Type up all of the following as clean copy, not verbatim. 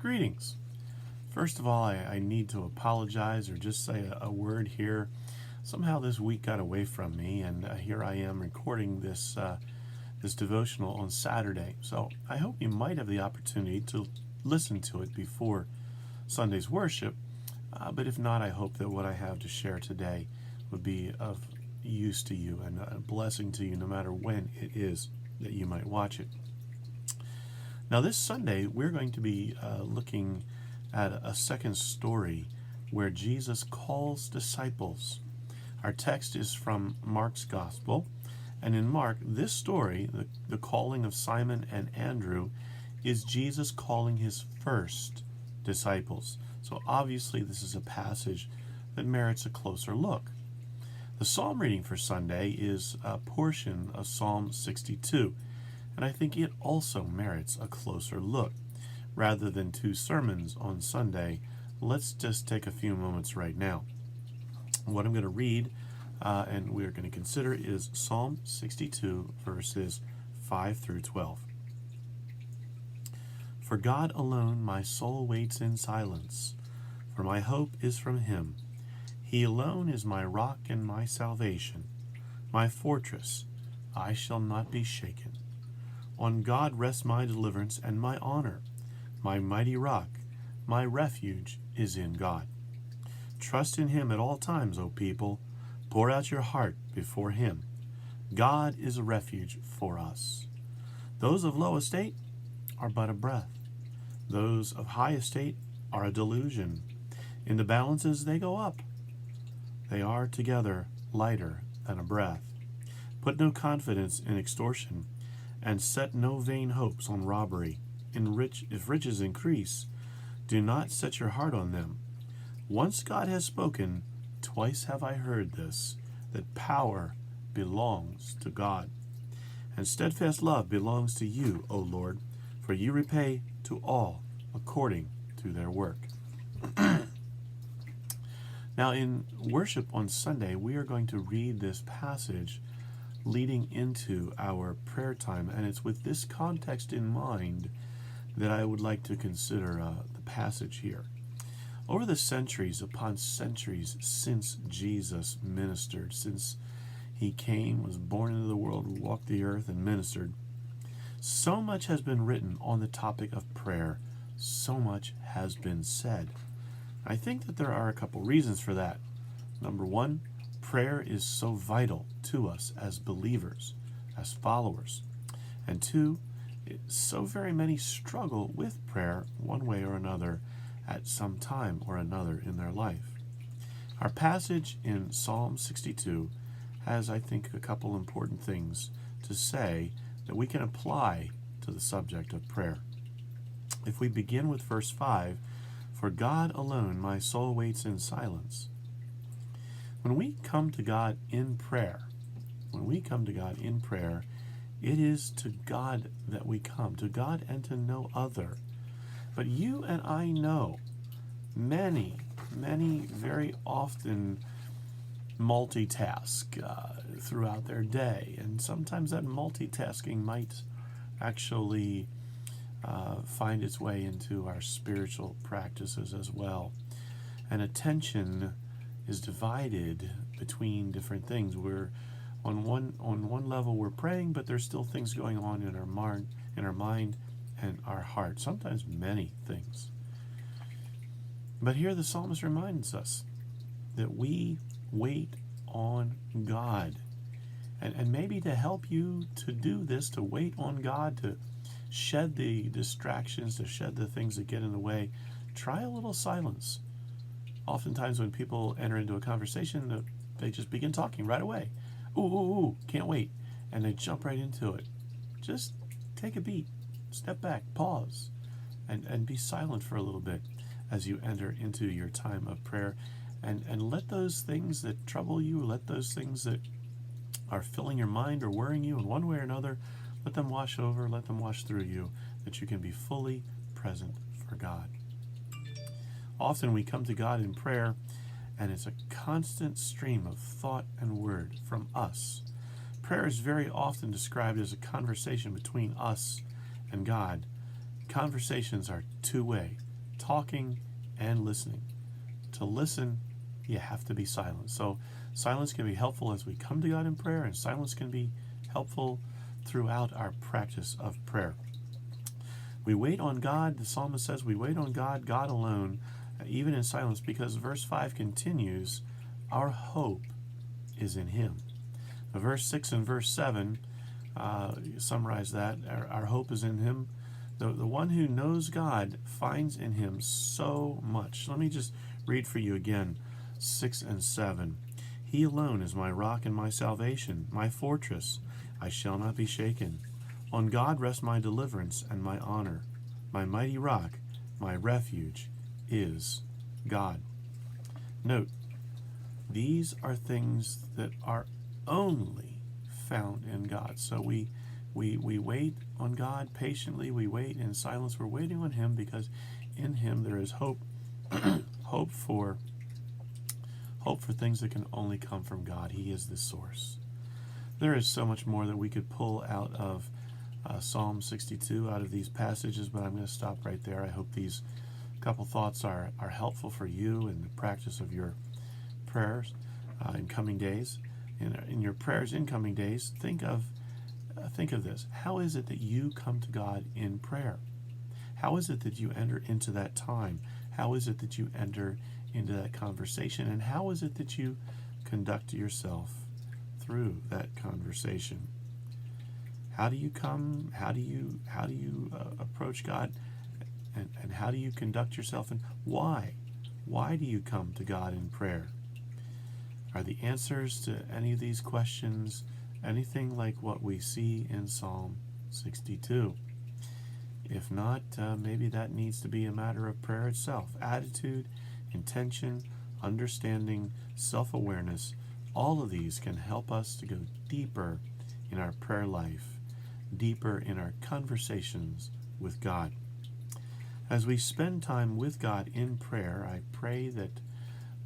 Greetings. First of all, I need to apologize or just say a word here. Somehow this week got away from me, and here I am recording this devotional on Saturday. So I hope you might have the opportunity to listen to it before Sunday's worship. But if not, I hope that what I have to share today would be of use to you and a blessing to you no matter when it is that you might watch it. Now, this Sunday, we're going to be looking at a second story where Jesus calls disciples. Our text is from Mark's Gospel, and in Mark, this story, the calling of Simon and Andrew, is Jesus calling his first disciples. So obviously, this is a passage that merits a closer look. The psalm reading for Sunday is a portion of Psalm 62. And I think it also merits a closer look. Rather than two sermons on Sunday, let's just take a few moments right now. What I'm going to read and we're going to consider is Psalm 62, verses 5 through 12. For God alone my soul waits in silence, for my hope is from him. He alone is my rock and my salvation, my fortress, I shall not be shaken. On God rests my deliverance and my honor. My mighty rock, my refuge is in God. Trust in him at all times, O people. Pour out your heart before him. God is a refuge for us. Those of low estate are but a breath. Those of high estate are a delusion. In the balances they go up. They are together lighter than a breath. Put no confidence in extortion, and set no vain hopes on robbery. If riches increase, do not set your heart on them. Once God has spoken, twice have I heard this, that power belongs to God. And steadfast love belongs to you, O Lord, for you repay to all according to their work. Now, in worship on Sunday, we are going to read this passage leading into our prayer time, and it's with this context in mind that I would like to consider the passage here. Over the centuries upon centuries since Jesus ministered, since he came, was born into the world, walked the earth, and ministered, so much has been written on the topic of prayer, so much has been said. I think that there are a couple reasons for that. Number one, prayer is so vital to us as believers, as followers. And two, so very many struggle with prayer one way or another at some time or another in their life. Our passage in Psalm 62 has, I think, a couple important things to say that we can apply to the subject of prayer. If we begin with verse 5, for God alone my soul waits in silence. When we come to God in prayer, it is to God that we come, to God and to no other. But you and I know many very often multitask throughout their day, and sometimes that multitasking might actually find its way into our spiritual practices as well. And attention is divided between different things. We're on one level we're praying, but there's still things going on in our mind and our heart. Sometimes many things. But here the psalmist reminds us that we wait on God. And maybe to help you to do this, to wait on God, to shed the distractions, to shed the things that get in the way, try a little silence. Oftentimes when people enter into a conversation, they just begin talking right away. Ooh, can't wait. And they jump right into it. Just take a beat, step back, pause, and be silent for a little bit as you enter into your time of prayer. And let those things that trouble you, let those things that are filling your mind or worrying you in one way or another, let them wash over, let them wash through you, that you can be fully present for God. Often we come to God in prayer, and it's a constant stream of thought and word from us. Prayer is very often described as a conversation between us and God. Conversations are two-way. talking and listening. To listen, you have to be silent. So silence can be helpful as we come to God in prayer, and silence can be helpful throughout our practice of prayer. We wait on God. The psalmist says we wait on God, God alone, even in silence, because verse 5 continues, our hope is in Him. Verse 6 and verse 7 summarize that. Our hope is in Him. The one who knows God finds in Him so much. Let me just read for you again 6 and 7. He alone is my rock and my salvation, my fortress. I shall not be shaken. On God rests my deliverance and my honor. My mighty rock, my refuge, is God. Note, these are things that are only found in God. So we wait on God patiently. We wait in silence. We're waiting on Him because in Him there is hope, hope for things that can only come from God. He is the source. There is so much more that we could pull out of Psalm 62, out of these passages, but I'm going to stop right there. I hope these couple thoughts are helpful for you in the practice of your prayers in coming days. In your prayers in coming days, think of this. How is it that you come to God in prayer? How is it that you enter into that time? How is it that you enter into that conversation? And how is it that you conduct yourself through that conversation? How do you come? How do you approach God? And how do you conduct yourself? And why? Why do you come to God in prayer? Are the answers to any of these questions anything like what we see in Psalm 62? If not, maybe that needs to be a matter of prayer itself. Attitude, intention, understanding, self-awareness, all of these can help us to go deeper in our prayer life, deeper in our conversations with God. As we spend time with God in prayer, I pray that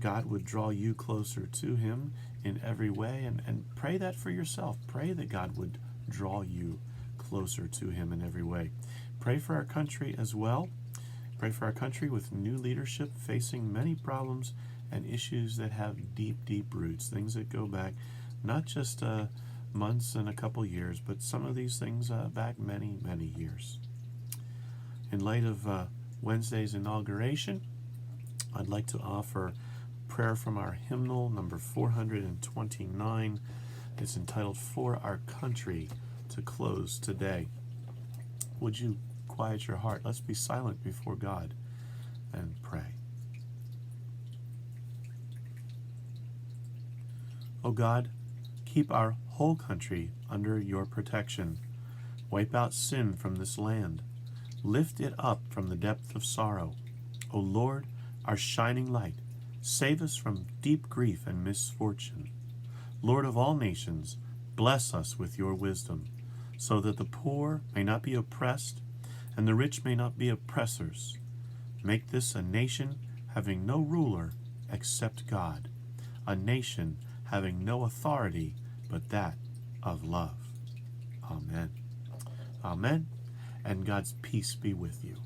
God would draw you closer to Him in every way, and pray that for yourself. Pray that God would draw you closer to Him in every way. Pray for our country as well. Pray for our country with new leadership facing many problems and issues that have deep, deep roots, things that go back not just months and a couple years, but some of these things back many, many years. In light of Wednesday's inauguration, I'd like to offer prayer from our hymnal, number 429. It's entitled For Our Country, to close today. Would you quiet your heart? Let's be silent before God and pray. O God, keep our whole country under your protection. Wipe out sin from this land. Lift it up from the depth of sorrow. O Lord, our shining light, save us from deep grief and misfortune. Lord of all nations, bless us with your wisdom, so that the poor may not be oppressed and the rich may not be oppressors. Make this a nation having no ruler except God, a nation having no authority but that of love. Amen. Amen. And God's peace be with you.